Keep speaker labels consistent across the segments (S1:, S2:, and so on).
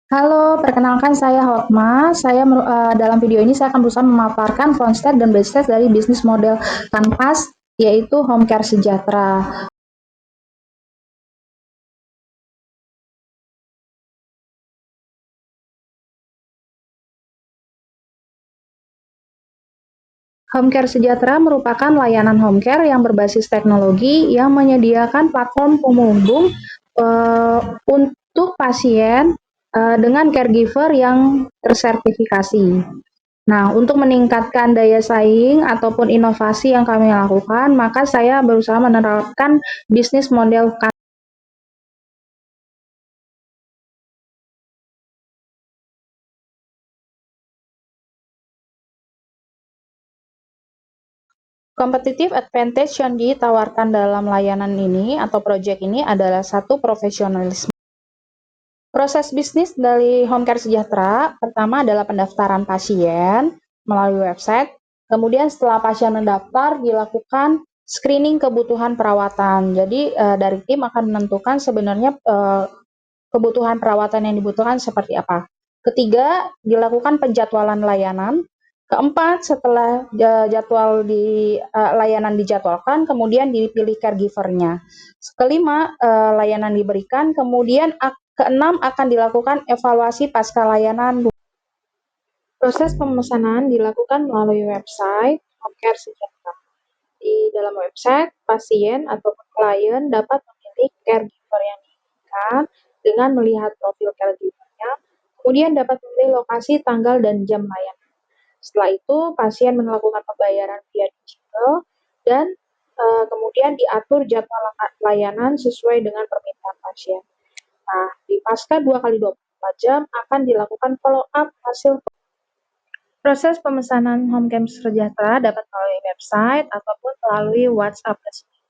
S1: Halo, perkenalkan saya Hotma. Dalam video ini saya akan berusaha memaparkan front stage dan back stage dari bisnis model Kanvas, yaitu Home Care Sejahtera. Home Care Sejahtera merupakan layanan home care yang berbasis teknologi yang menyediakan platform penghubung untuk pasien dengan caregiver yang tersertifikasi. Nah, untuk meningkatkan daya saing ataupun inovasi yang kami lakukan, maka saya berusaha menerapkan bisnis model competitive advantage yang ditawarkan dalam layanan ini atau proyek ini adalah satu profesionalisme. Proses bisnis dari Home Care Sejahtera, pertama adalah pendaftaran pasien melalui website. Kemudian setelah pasien mendaftar, dilakukan screening kebutuhan perawatan. Jadi dari tim akan menentukan sebenarnya kebutuhan perawatan yang dibutuhkan seperti apa. Ketiga, dilakukan penjadwalan layanan. Keempat, setelah jadwal layanan dijadwalkan, kemudian dipilih caregivernya. Kelima, layanan diberikan, kemudian keenam akan dilakukan evaluasi pasca layanan. Proses pemesanan dilakukan melalui website Home Care Sejahtera. Di dalam website, pasien atau klien dapat memilih caregiver yang diinginkan dengan melihat profil caregivernya, kemudian dapat memilih lokasi, tanggal, dan jam layanan. Setelah itu, pasien melakukan pembayaran via digital dan kemudian diatur jadwal layanan sesuai dengan permintaan pasien. Nah, di pasca 2 kali 24 jam akan dilakukan follow up hasil. Proses pemesanan Home Care Sejahtera dapat melalui website ataupun melalui WhatsApp resmi.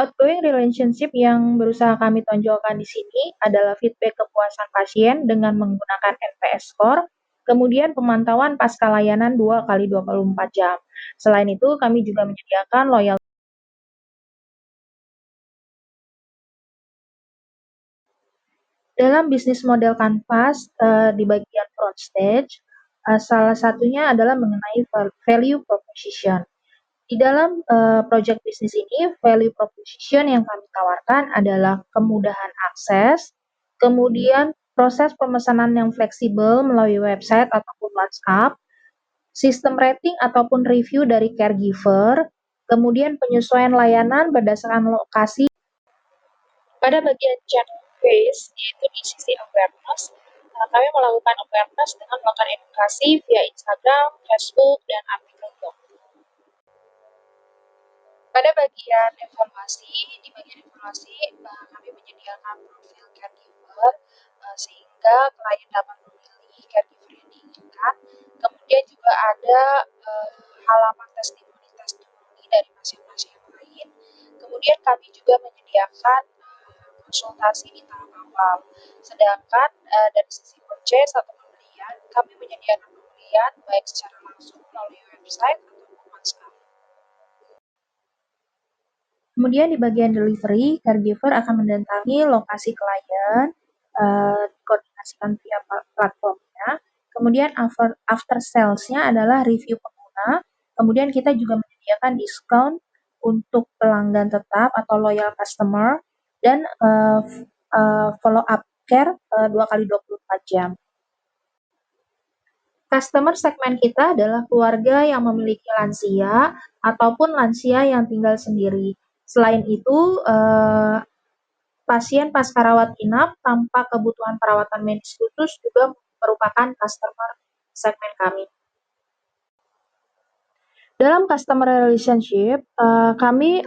S1: Outgoing relationship yang berusaha kami tonjolkan di sini adalah feedback kepuasan pasien dengan menggunakan NPS score, kemudian pemantauan pasca layanan 2 kali 24 jam. Selain itu, kami juga menyediakan loyal. Dalam bisnis model Kanvas di bagian front stage, salah satunya adalah mengenai value proposition. Di dalam project bisnis ini, value proposition yang kami tawarkan adalah kemudahan akses, kemudian proses pemesanan yang fleksibel melalui website ataupun WhatsApp, sistem rating ataupun review dari caregiver, kemudian penyesuaian layanan berdasarkan lokasi. Pada bagian channel phase, yaitu di sisi awareness, kami melakukan awareness dengan melakukan edukasi via Instagram, Facebook, dan artikel blog. Pada bagian evaluasi, di bagian evaluasi kami menyediakan profil caregiver sehingga klien dapat memilih caregiver yang diinginkan. Kemudian juga ada halaman testimoni dari pasien-pasien lain. Kemudian kami juga menyediakan konsultasi di tahap awal. Sedangkan dari sisi purchase atau pembelian, kami menyediakan pembelian baik secara langsung melalui website ataupun WhatsApp. Kemudian di bagian delivery, caregiver akan mendatangi lokasi klien, dikoordinasikan via platformnya. Kemudian after sales-nya adalah review pengguna. Kemudian kita juga menyediakan diskon untuk pelanggan tetap atau loyal customer dan follow up care 2 kali 24 jam. Customer segmen kita adalah keluarga yang memiliki lansia ataupun lansia yang tinggal sendiri. Selain itu, pasien pasca rawat inap tanpa kebutuhan perawatan medis khusus juga merupakan customer segmen kami. Dalam customer relationship, kami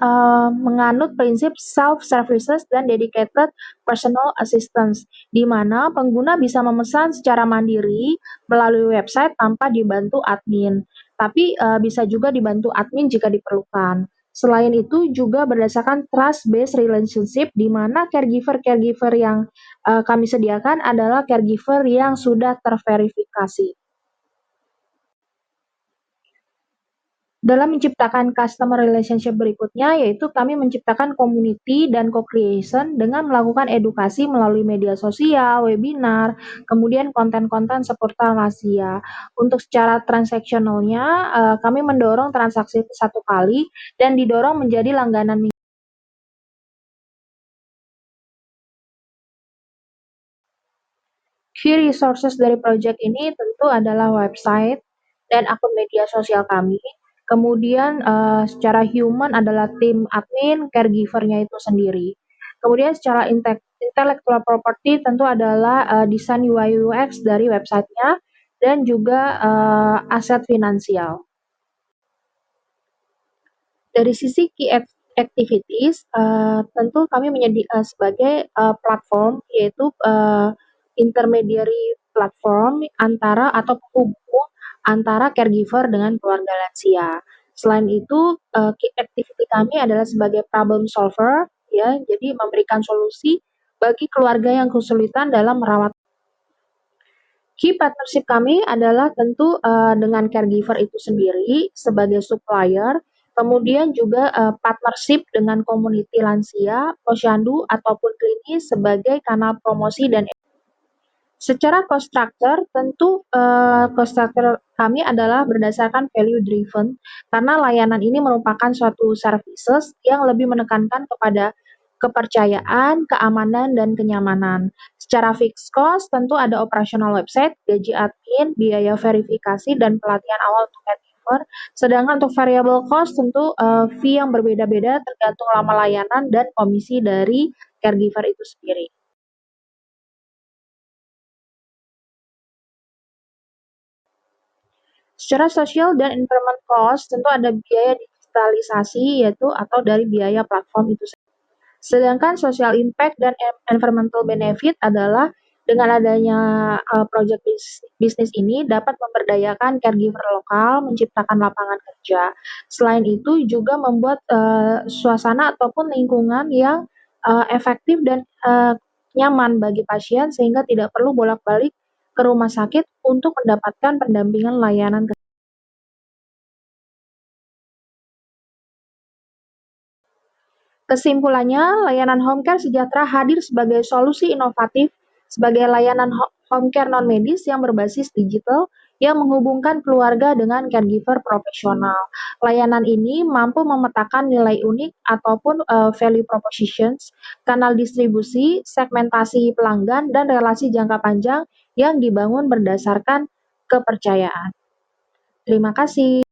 S1: menganut prinsip self-services dan dedicated personal assistance, di mana pengguna bisa memesan secara mandiri melalui website tanpa dibantu admin. Tapi bisa juga dibantu admin jika diperlukan. Selain itu juga berdasarkan trust-based relationship, di mana caregiver-caregiver yang kami sediakan adalah caregiver yang sudah terverifikasi. Dalam menciptakan customer relationship berikutnya, yaitu kami menciptakan community dan co-creation dengan melakukan edukasi melalui media sosial, webinar, kemudian konten-konten seputar rahasia. Untuk secara transaksionalnya, kami mendorong transaksi satu kali dan didorong menjadi langganan. Key resources dari project ini tentu adalah website dan akun media sosial kami. Kemudian secara human adalah tim admin, caregiver-nya itu sendiri. Kemudian secara intellectual property tentu adalah desain UI UX dari websitenya dan juga aset finansial. Dari sisi key activities, tentu kami sebagai platform, yaitu intermediary platform antara atau penghubung antara caregiver dengan keluarga lansia. Selain itu, key activity kami adalah sebagai problem solver, ya, jadi memberikan solusi bagi keluarga yang kesulitan dalam merawat. Key partnership kami adalah tentu dengan caregiver itu sendiri sebagai supplier, kemudian juga partnership dengan community lansia, posyandu ataupun klinis sebagai kanal promosi dan. Secara cost structure, tentu cost structure kami adalah berdasarkan value driven, karena layanan ini merupakan suatu services yang lebih menekankan kepada kepercayaan, keamanan, dan kenyamanan. Secara fixed cost, tentu ada operasional website, gaji admin, biaya verifikasi, dan pelatihan awal untuk caregiver. Sedangkan untuk variable cost, tentu fee yang berbeda-beda tergantung lama layanan dan komisi dari caregiver itu sendiri. Secara sosial dan environment cost, tentu ada biaya digitalisasi yaitu atau dari biaya platform itu sendiri. Sedangkan social impact dan environmental benefit adalah dengan adanya project bisnis ini dapat memberdayakan caregiver lokal, menciptakan lapangan kerja. Selain itu juga membuat suasana ataupun lingkungan yang efektif dan nyaman bagi pasien sehingga tidak perlu bolak-balik ke rumah sakit untuk mendapatkan pendampingan layanan. Kesimpulannya, layanan home care sejahtera hadir sebagai solusi inovatif sebagai layanan home care non-medis yang berbasis digital yang menghubungkan keluarga dengan caregiver profesional. Layanan ini mampu memetakan nilai unik ataupun value propositions, kanal distribusi, segmentasi pelanggan, dan relasi jangka panjang yang dibangun berdasarkan kepercayaan. Terima kasih.